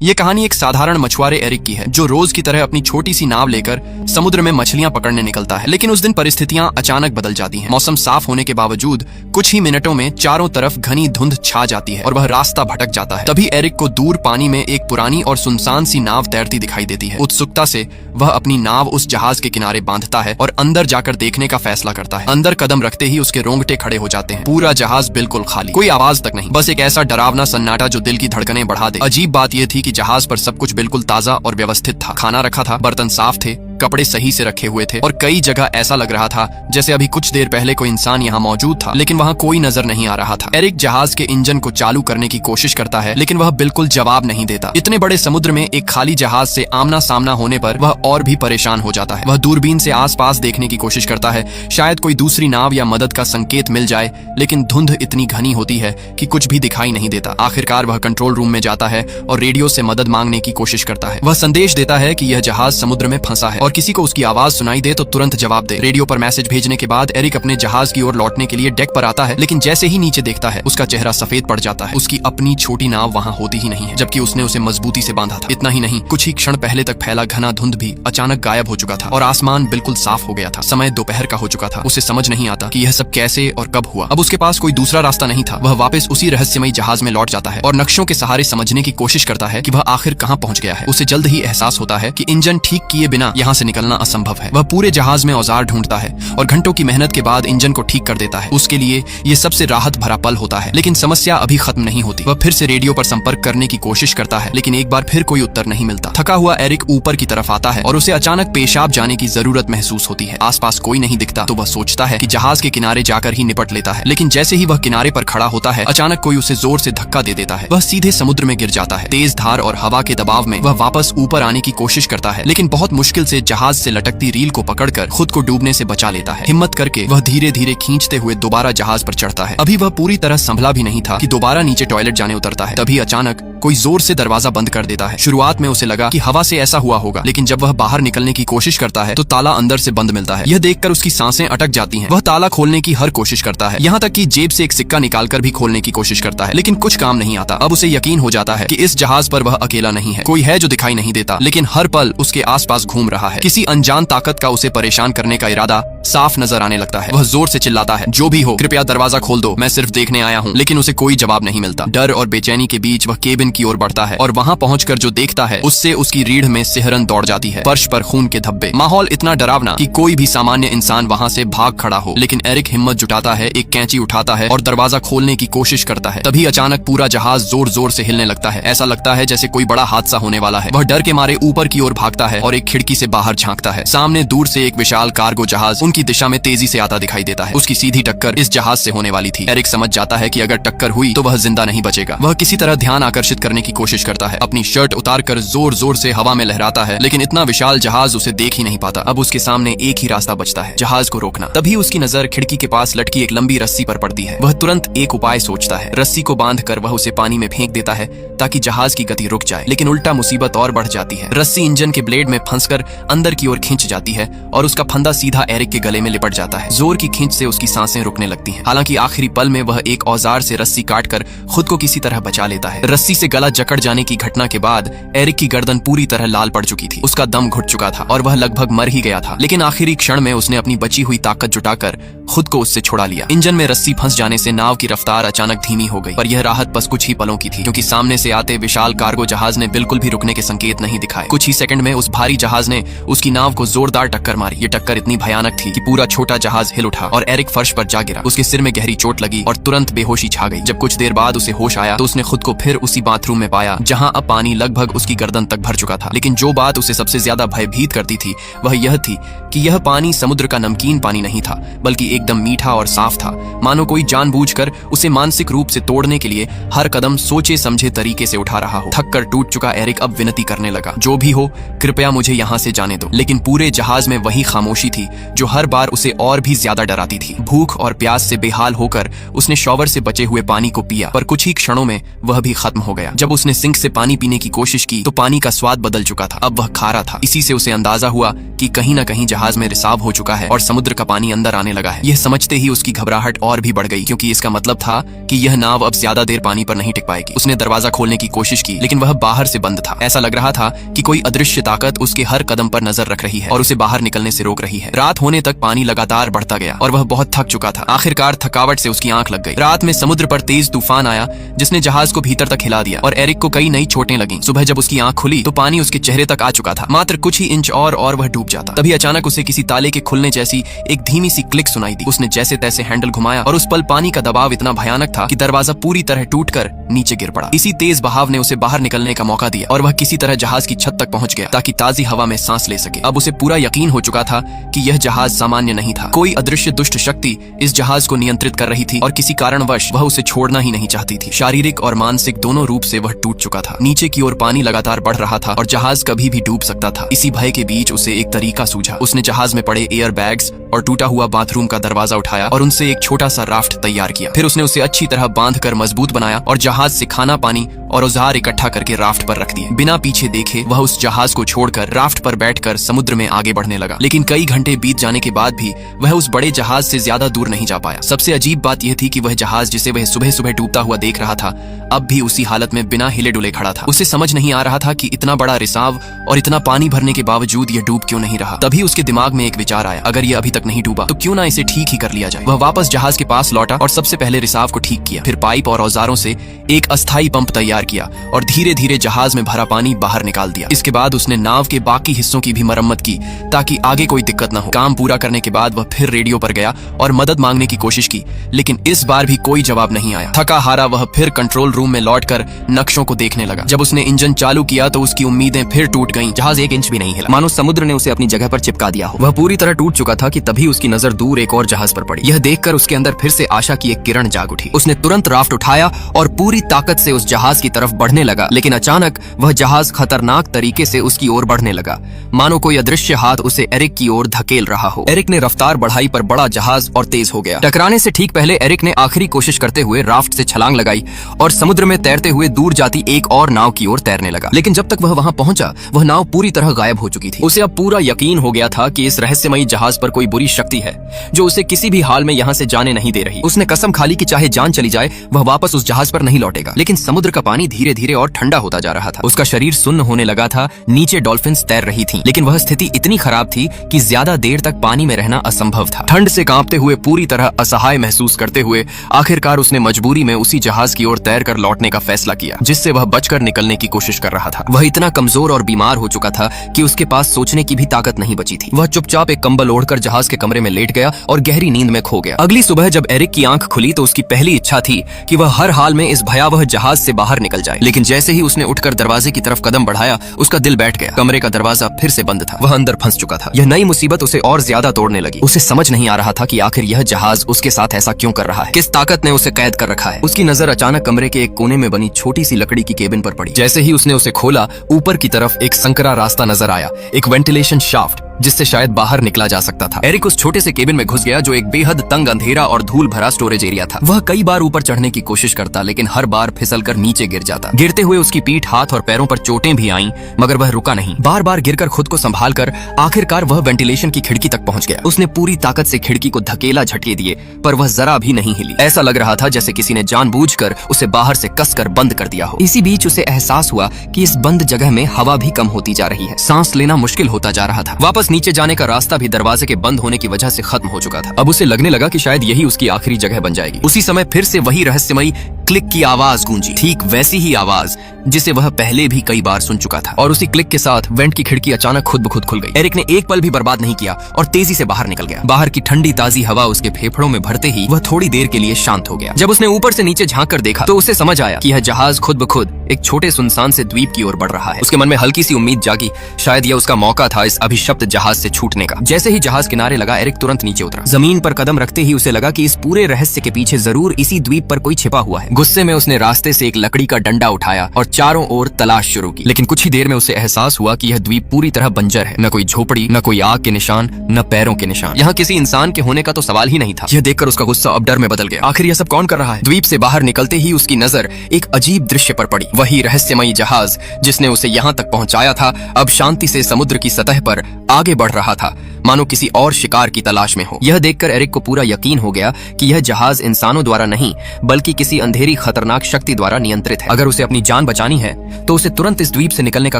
ये कहानी एक साधारण मछुआरे एरिक की है जो रोज की तरह अपनी छोटी सी नाव लेकर समुद्र में मछलियां पकड़ने निकलता है। लेकिन उस दिन परिस्थितियां अचानक बदल जाती हैं। मौसम साफ होने के बावजूद कुछ ही मिनटों में चारों तरफ घनी धुंध छा जाती है और वह रास्ता भटक जाता है। तभी एरिक को दूर पानी में एक पुरानी और सुनसान सी नाव तैरती दिखाई देती है। उत्सुकता से वह अपनी नाव उस जहाज के किनारे बांधता है और अंदर जाकर देखने का फैसला करता है। अंदर कदम रखते ही उसके रोंगटे खड़े हो जाते हैं। पूरा जहाज बिल्कुल खाली, कोई आवाज तक नहीं, बस एक ऐसा डरावना सन्नाटा जो दिल की धड़कनें बढ़ा दे। अजीब बात यह थी कि जहाज पर सब कुछ बिल्कुल ताजा और व्यवस्थित था। खाना रखा था, बर्तन साफ थे, कपड़े सही से रखे हुए थे और कई जगह ऐसा लग रहा था जैसे अभी कुछ देर पहले कोई इंसान यहाँ मौजूद था, लेकिन वहाँ कोई नजर नहीं आ रहा था। एरिक जहाज के इंजन को चालू करने की कोशिश करता है, लेकिन वह बिल्कुल जवाब नहीं देता। इतने बड़े समुद्र में एक खाली जहाज से आमना सामना होने पर वह और भी परेशान हो जाता है। वह दूरबीन से आसपास देखने की कोशिश करता है, शायद कोई दूसरी नाव या मदद का संकेत मिल जाए, लेकिन धुंध इतनी घनी होती है कि कुछ भी दिखाई नहीं देता। आखिरकार वह कंट्रोल रूम में जाता है और रेडियो से मदद मांगने की कोशिश करता है। वह संदेश देता है कि यह जहाज समुद्र में फंसा है और किसी को उसकी आवाज सुनाई दे तो तुरंत जवाब दे। रेडियो पर मैसेज भेजने के बाद एरिक अपने जहाज की ओर लौटने के लिए डेक पर आता है, लेकिन जैसे ही नीचे देखता है उसका चेहरा सफेद पड़ जाता है। उसकी अपनी छोटी नाव वहाँ होती ही नहीं है, जबकि उसने उसे मजबूती से बांधा था। इतना ही नहीं, कुछ ही क्षण पहले तक फैला घना धुंध भी अचानक गायब हो चुका था और आसमान बिल्कुल साफ हो गया था। समय दोपहर का हो चुका था। उसे समझ नहीं आता कि यह सब कैसे और कब हुआ। अब उसके पास कोई दूसरा रास्ता नहीं था। वह वापस उसी रहस्यमयी जहाज में लौट जाता है और नक्शों के सहारे समझने की कोशिश करता है कि वह आखिर कहाँ पहुंच गया है। उसे जल्द ही एहसास होता है कि इंजन ठीक किए बिना यहाँ से निकलना असंभव है। वह पूरे जहाज में औजार ढूंढता है और घंटों की मेहनत के बाद इंजन को ठीक कर देता है। उसके लिए ये सबसे राहत भरा पल होता है, लेकिन समस्या अभी खत्म नहीं होती। वह फिर से रेडियो पर संपर्क करने की कोशिश करता है, लेकिन एक बार फिर कोई उत्तर नहीं मिलता। थका हुआ एरिक ऊपर की तरफ आता है और उसे अचानक पेशाब जाने की जरूरत महसूस होती है। आसपास कोई नहीं दिखता तो वह सोचता है कि जहाज के किनारे जाकर ही निपट लेता है, लेकिन जैसे ही वह किनारे पर खड़ा होता है अचानक कोई उसे जोर से धक्का दे देता है। वह सीधे समुद्र में गिर जाता है। तेज धार और हवा के दबाव में वह वापस ऊपर आने की कोशिश करता है, लेकिन बहुत मुश्किल से जहाज से लटकती रील को पकड़कर खुद को डूबने से बचा लेता है। हिम्मत करके वह धीरे धीरे खींचते हुए दोबारा जहाज पर चढ़ता है। अभी वह पूरी तरह संभला भी नहीं था कि दोबारा नीचे टॉयलेट जाने उतरता है। तभी अचानक कोई जोर से दरवाजा बंद कर देता है। शुरुआत में उसे लगा कि हवा से ऐसा हुआ होगा, लेकिन जब वह बाहर निकलने की कोशिश करता है तो ताला अंदर से बंद मिलता है। यह देखकर उसकी सांसें अटक जाती हैं। वह ताला खोलने की हर कोशिश करता है, यहाँ तक कि जेब से एक सिक्का निकालकर भी खोलने की कोशिश करता है, लेकिन कुछ काम नहीं आता। अब उसे यकीन हो जाता है कि इस जहाज पर वह अकेला नहीं है। कोई है जो दिखाई नहीं देता, लेकिन हर पल उसके आसपास घूम रहा है। किसी अनजान ताकत का उसे परेशान करने का इरादा साफ नजर आने लगता है। वह जोर से चिल्लाता है, जो भी हो कृपया दरवाजा खोल दो, मैं सिर्फ देखने आया हूँ। लेकिन उसे कोई जवाब नहीं मिलता। डर और बेचैनी के बीच वह केबिन की ओर बढ़ता है और वहाँ पहुंचकर जो देखता है उससे उसकी रीढ़ में सिहरन दौड़ जाती है। फर्श पर खून के धब्बे, माहौल इतना डरावना कि कोई भी सामान्य इंसान वहाँ से भाग खड़ा हो। लेकिन एरिक हिम्मत जुटाता है, एक कैंची उठाता है और दरवाजा खोलने की कोशिश करता है। तभी अचानक पूरा जहाज जोर जोर से हिलने लगता है। ऐसा लगता है जैसे कोई बड़ा हादसा होने वाला है। वह डर के मारे ऊपर की ओर भागता है और एक खिड़की से बाहर झांकता है। सामने दूर से एक विशाल कार्गो जहाज उनकी दिशा में तेजी से आता दिखाई देता है। उसकी सीधी टक्कर इस जहाज से होने वाली थी। एरिक समझ जाता है कि अगर टक्कर हुई तो वह जिंदा नहीं बचेगा। वह किसी तरह ध्यान आकर्षित करने की कोशिश करता है, अपनी शर्ट उतारकर जोर जोर से हवा में लहराता है, लेकिन इतना विशाल जहाज उसे देख ही नहीं पाता। अब उसके सामने एक ही रास्ता बचता है, जहाज को रोकना। तभी उसकी नजर खिड़की के पास लटकी एक लंबी रस्सी पर पड़ती है। वह तुरंत एक उपाय सोचता है। रस्सी को बांधकर वह उसे पानी में फेंक देता है ताकि जहाज की गति रुक जाए, लेकिन उल्टा मुसीबत और बढ़ जाती है। रस्सी इंजन के ब्लेड में फंसकर अंदर की ओर खींच जाती है और उसका फंदा सीधा एरिक के गले में लिपट जाता है। जोर की खींच से उसकी सांसें रुकने लगती हैं। हालांकि आखिरी पल में वह एक औजार से रस्सी काटकर खुद को किसी तरह बचा लेता है। रस्सी से गला जकड़ जाने की घटना के बाद एरिक की गर्दन पूरी तरह लाल पड़ चुकी थी। उसका दम घुट चुका था और वह लगभग मर ही गया था, लेकिन आखिरी क्षण में उसने अपनी बची हुई ताकत जुटाकर खुद को उससे छुड़ा लिया। इंजन में रस्सी फंस जाने से नाव की रफ्तार अचानक धीमी हो गई, पर यह राहत बस कुछ ही पलों की थी, क्योंकि सामने से आते विशाल कार्गो जहाज ने बिल्कुल भी रुकने के संकेत नहीं दिखाए। कुछ ही सेकंड में उस भारी जहाज ने उसकी नाव को जोरदार टक्कर मारी। ये टक्कर इतनी भयानक थी कि पूरा छोटा जहाज हिल उठा और एरिक फर्श पर जा गिरा। उसके सिर में गहरी चोट लगी और तुरंत बेहोशी छा गई। जब कुछ देर बाद उसे होश आया तो उसने खुद को फिर उसी बाथरूम में पाया जहां अब पानी लगभग उसकी गर्दन तक भर चुका था। लेकिन जो बात उसे सबसे ज्यादा भयभीत करती थी वह यह थी कि यह पानी समुद्र का नमकीन पानी नहीं था, बल्कि एकदम मीठा और साफ था। मानो कोई जानबूझकर उसे मानसिक रूप से तोड़ने के लिए हर कदम सोचे समझे तरीके से उठा रहा हो। थक कर टूट चुका एरिक अब विनती करने लगा, जो भी हो कृपया मुझे यहाँ से जाने दो। लेकिन पूरे जहाज में वही खामोशी थी जो हर हर बार उसे और भी ज्यादा डराती थी। भूख और प्यास से बेहाल होकर उसने शॉवर से बचे हुए पानी को पिया, पर कुछ ही क्षणों में वह भी खत्म हो गया। जब उसने सिंक से पानी पीने की कोशिश की तो पानी का स्वाद बदल चुका था, अब वह खारा था। इसी से उसे अंदाजा हुआ कि कहीं न कहीं जहाज में रिसाव हो चुका है और समुद्र का पानी अंदर आने लगा है। यह समझते ही उसकी घबराहट और भी बढ़ गई, क्योंकि इसका मतलब था कि यह नाव अब ज्यादा देर पानी पर नहीं टिक पाएगी। उसने दरवाजा खोलने की कोशिश की, लेकिन वह बाहर से बंद था। ऐसा लग रहा था कि कोई अदृश्य ताकत उसके हर कदम पर नजर रख रही है और उसे बाहर निकलने से रोक रही है। रात होने तक पानी लगातार बढ़ता गया और वह बहुत थक चुका था। आखिरकार थकावट से उसकी आंख लग गई। रात में समुद्र पर तेज तूफान आया जिसने जहाज को भीतर तक हिला दिया और एरिक को कई नई चोटें लगीं। सुबह जब उसकी आंख खुली तो पानी उसके चेहरे तक आ चुका था। मात्र कुछ ही इंच और वह डूब जाता। तभी अचानक उसे किसी ताले के खुलने जैसी एक धीमी सी क्लिक सुनाई दी। उसने जैसे तैसे हैंडल घुमाया और उस पल पानी का दबाव इतना भयानक था कि दरवाजा पूरी तरह टूटकर नीचे गिर पड़ा। इसी तेज बहाव ने उसे बाहर निकलने का मौका दिया और वह किसी तरह जहाज की छत तक पहुंच गया ताकि ताजी हवा में सांस ले सके। अब उसे पूरा यकीन हो चुका था कि यह जहाज सामान्य नहीं था। कोई अदृश्य दुष्ट शक्ति इस जहाज को नियंत्रित कर रही थी और किसी कारणवश वह उसे छोड़ना ही नहीं चाहती थी। शारीरिक और मानसिक दोनों रूप से वह टूट चुका था। नीचे की ओर पानी लगातार बढ़ रहा था और जहाज कभी भी डूब सकता था। इसी भय के बीच उसे एक तरीका सूझा। उसने जहाज में पड़े एयर बैग्स और टूटा हुआ बाथरूम का दरवाजा उठाया और उनसे एक छोटा सा राफ्ट तैयार किया। फिर उसने उसे अच्छी तरह बांधकर मजबूत बनाया और जहाज से खाना पानी और औजार इकट्ठा करके राफ्ट पर रख दिए। बिना पीछे देखे वह उस जहाज को छोड़कर राफ्ट पर बैठकर समुद्र में आगे बढ़ने लगा। लेकिन कई घंटे बीत जाने के बाद भी वह उस बड़े जहाज से ज्यादा दूर नहीं जा पाया। सबसे अजीब बात यह थी कि वह जहाज जिसे वह सुबह सुबह डूबता हुआ देख रहा था अब भी उसी हालत में बिना हिले डुले खड़ा था। उसे समझ नहीं आ रहा था कि इतना बड़ा रिसाव और इतना पानी भरने के बावजूद यह डूब क्यों नहीं रहा। तभी उसके दिमाग में एक विचार आया, अगर यह अभी तक नहीं डूबा तो क्यों ना इसे ठीक ही कर लिया जाए। वह वापस जहाज के पास लौटा और सबसे पहले रिसाव को ठीक किया। फिर पाइप और औजारों से एक अस्थायी पंप तैयार किया और धीरे धीरे जहाज में भरा पानी बाहर निकाल दिया। इसके बाद उसने नाव के बाकी हिस्सों की भी मरम्मत की ताकि आगे कोई दिक्कत न हो। काम पूरा करने के बाद वह फिर रेडियो पर गया और मदद मांगने की कोशिश की, लेकिन इस बार भी कोई जवाब नहीं आया। थका हारा वह फिर कंट्रोल रूम में लौटकर नक्शों को देखने लगा। जब उसने इंजन चालू किया तो उसकी उम्मीदें फिर टूट गईं। जहाज एक इंच भी नहीं हिला, मानो समुद्र ने उसे अपनी जगह पर चिपका दिया हो। वह पूरी तरह टूट चुका था कि तभी उसकी नजर दूर एक और जहाज पर पड़ी। यह देखकर उसके अंदर फिर से आशा की एक किरण जाग उठी। उसने तुरंत राफ्ट उठाया और पूरी ताकत से उस जहाज की तरफ बढ़ने लगा, लेकिन अचानक वह जहाज खतरनाक तरीके से उसकी ओर बढ़ने लगा, मानो कोई अदृश्य हाथ उसे एरिक की ओर धकेल रहा हो। एरिक ने रफ्तार बढ़ाई पर बड़ा जहाज और तेज हो गया। टकराने से ठीक पहले एरिक ने आखिरी कोशिश करते हुए राफ्ट से छलांग लगाई और समुद्र में तैरते हुए दूर जाती एक और नाव की ओर तैरने लगा। लेकिन जब तक वह वहां पहुंचा वह नाव पूरी तरह गायब हो चुकी थी। उसे अब पूरा यकीन हो गया था कि इस रहस्यमयी जहाज पर कोई बुरी शक्ति है जो उसे किसी भी हाल में यहाँ से जाने नहीं दे रही। उसने कसम खा ली कि चाहे जान चली जाए वह वापस उस जहाज पर नहीं लौटेगा। लेकिन समुद्र का पानी धीरे धीरे और ठंडा होता जा रहा था। उसका शरीर सुन्न होने लगा था। नीचे डॉल्फिन्स तैर रही थीं, लेकिन वह स्थिति इतनी खराब थी कि ज्यादा देर तक पानी में रहना असंभव था। ठंड से कांपते हुए पूरी तरह असहाय महसूस करते हुए आखिरकार उसने मजबूरी में उसी जहाज की ओर तैरकर लौटने का फैसला किया जिससे वह बचकर निकलने की कोशिश कर रहा था। वह इतना कमजोर और बीमार हो चुका था कि उसके पास सोचने की भी ताकत नहीं बची थी। वह चुपचाप एक कंबल ओढ़कर जहाज के कमरे में लेट गया और गहरी नींद में खो गया। अगली सुबह जब एरिक की आंख खुली तो उसकी पहली इच्छा थी कि वह हर हाल में इस भयावह जहाज से बाहर निकल जाए। लेकिन जैसे ही उसने उठकर दरवाजे की तरफ कदम बढ़ाया उसका दिल बैठ गया। कमरे का दरवाजा फिर से बंद था। वह अंदर फंस चुका था। यह नई मुसीबत उसे और ज्यादा तोड़ने लगी। उसे समझ नहीं आ रहा था कि आखिर यह जहाज उसके साथ ऐसा क्यों कर रहा है। किस ताकत ने उसे कैद कर रखा है। उसकी नजर अचानक कमरे के एक कोने में बनी छोटी सी लकड़ी की केबिन पर पड़ी। जैसे ही उसने उसे खोला ऊपर की तरफ एक संकरा रास्ता नजर आया, एक वेंटिलेशन शाफ्ट जिससे शायद बाहर निकला जा सकता था। एरिक उस छोटे से केबिन में घुस गया जो एक बेहद तंग अंधेरा और धूल भरा स्टोरेज एरिया था। वह कई बार ऊपर चढ़ने की कोशिश करता लेकिन हर बार फिसलकर नीचे गिर जाता। गिरते हुए उसकी पीठ, हाथ और पैरों पर चोटें भी आईं, मगर वह रुका नहीं। बार बार गिरकर खुद को संभालकर आखिरकार वह वेंटिलेशन की खिड़की तक पहुंच गया। उसने पूरी ताकत से खिड़की को धकेला, झटके दिए, पर वह जरा भी नहीं हिली। ऐसा लग रहा था जैसे किसी ने जानबूझकर उसे बाहर से कसकर बंद कर दिया हो। इसी बीच उसे एहसास हुआ कि इस बंद जगह में हवा भी कम होती जा रही है। सांस लेना मुश्किल होता जा रहा था। वापस नीचे जाने का रास्ता भी दरवाजे के बंद होने की वजह से खत्म हो चुका था। अब उसे लगने लगा कि शायद यही उसकी आखिरी जगह बन जाएगी। उसी समय फिर से वही रहस्यमयी क्लिक की आवाज गूंजी, ठीक वैसी ही आवाज जिसे वह पहले भी कई बार सुन चुका था। और उसी क्लिक के साथ वेंट की खिड़की अचानक खुद ब खुद खुल गई। एरिक ने एक पल भी बर्बाद नहीं किया और तेजी से बाहर निकल गया। बाहर की ठंडी ताजी हवा उसके फेफड़ों में भरते ही वह थोड़ी देर के लिए शांत हो गया। जब उसने ऊपर से नीचे झांक कर देखा तो उसे समझ आया कि यह जहाज खुद ब खुद एक छोटे सुनसान से द्वीप की ओर बढ़ रहा है। उसके मन में हल्की सी उम्मीद जागी, शायद यह उसका मौका था इस अभिशप्त जहाज से छूटने का। जैसे ही जहाज किनारे लगा एरिक तुरंत नीचे उतरा। जमीन पर कदम रखते ही उसे लगा कि इस पूरे रहस्य के पीछे जरूर इसी द्वीप पर कोई छिपा हुआ है। गुस्से में उसने रास्ते से एक लकड़ी का डंडा उठाया और चारों ओर तलाश शुरू की। लेकिन कुछ ही देर में उसे एहसास हुआ कि यह द्वीप पूरी तरह बंजर है। न कोई झोपड़ी, न कोई आग के निशान, न पैरों के निशान। यहाँ किसी इंसान के होने का तो सवाल ही नहीं था। यह देखकर उसका गुस्सा अब डर में बदल गया। आखिर यह सब कौन कर रहा है? द्वीप से बाहर निकलते ही उसकी नजर एक अजीब दृश्य पर पड़ी। वही रहस्यमयी जहाज जिसने उसे यहाँ तक पहुंचाया था, अब शांति से समुद्र की सतह पर आगे बढ़ रहा था, मानो किसी और शिकार की तलाश में हो। यह देखकर एरिक को पूरा यकीन हो गया कि यह जहाज इंसानों द्वारा नहीं, बल्कि किसी अंधेरी खतरनाक शक्ति द्वारा नियंत्रित है। अगर उसे अपनी जान बचानी है तो उसे तुरंत इस द्वीप से निकलने का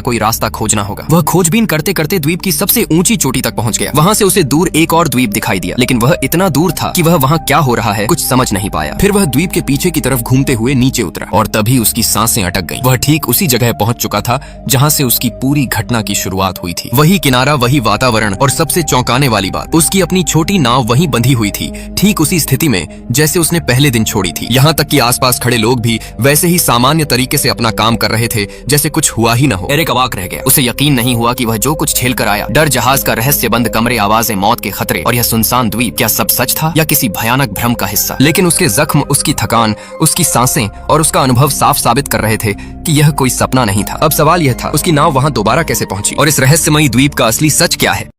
कोई रास्ता खोजना होगा। वह खोजबीन करते करते द्वीप की सबसे ऊंची चोटी तक पहुंच गया। वहां से उसे दूर एक और द्वीप दिखाई दिया, लेकिन वह इतना दूर था कि वह वहां क्या हो रहा है कुछ समझ नहीं पाया। फिर वह द्वीप के पीछे की तरफ घूमते हुए नीचे उतरा और तभी उसकी सांसें अटक गईं। वह ठीक उसी जगह पहुंच चुका था जहां से उसकी पूरी घटना की शुरुआत हुई थी। वही किनारा, वही वातावरण और सबसे चौंकाने वाली बात, उसकी अपनी छोटी नाव वहीं बंधी हुई थी, ठीक उसी स्थिति में जैसे उसने पहले दिन छोड़ी थी। यहाँ तक कि आसपास खड़े लोग भी वैसे ही सामान्य तरीके से अपना काम कर रहे थे जैसे कुछ हुआ ही न हो। एरिक अवाक रह गया। उसे यकीन नहीं हुआ कि वह जो कुछ झेल कर आया, डर, जहाज का रहस्य बंद कमरे, आवाजें, मौत के खतरे और यह सुनसान द्वीप, क्या सब सच था या किसी भयानक भ्रम का हिस्सा? लेकिन उसके जख्म, उसकी थकान, उसकी सांसें और उसका अनुभव साफ साबित कर रहे थे कि यह कोई सपना नहीं था। अब सवाल यह था, उसकी नाव वहां दोबारा कैसे पहुंची और इस रहस्यमयी द्वीप का असली सच क्या है?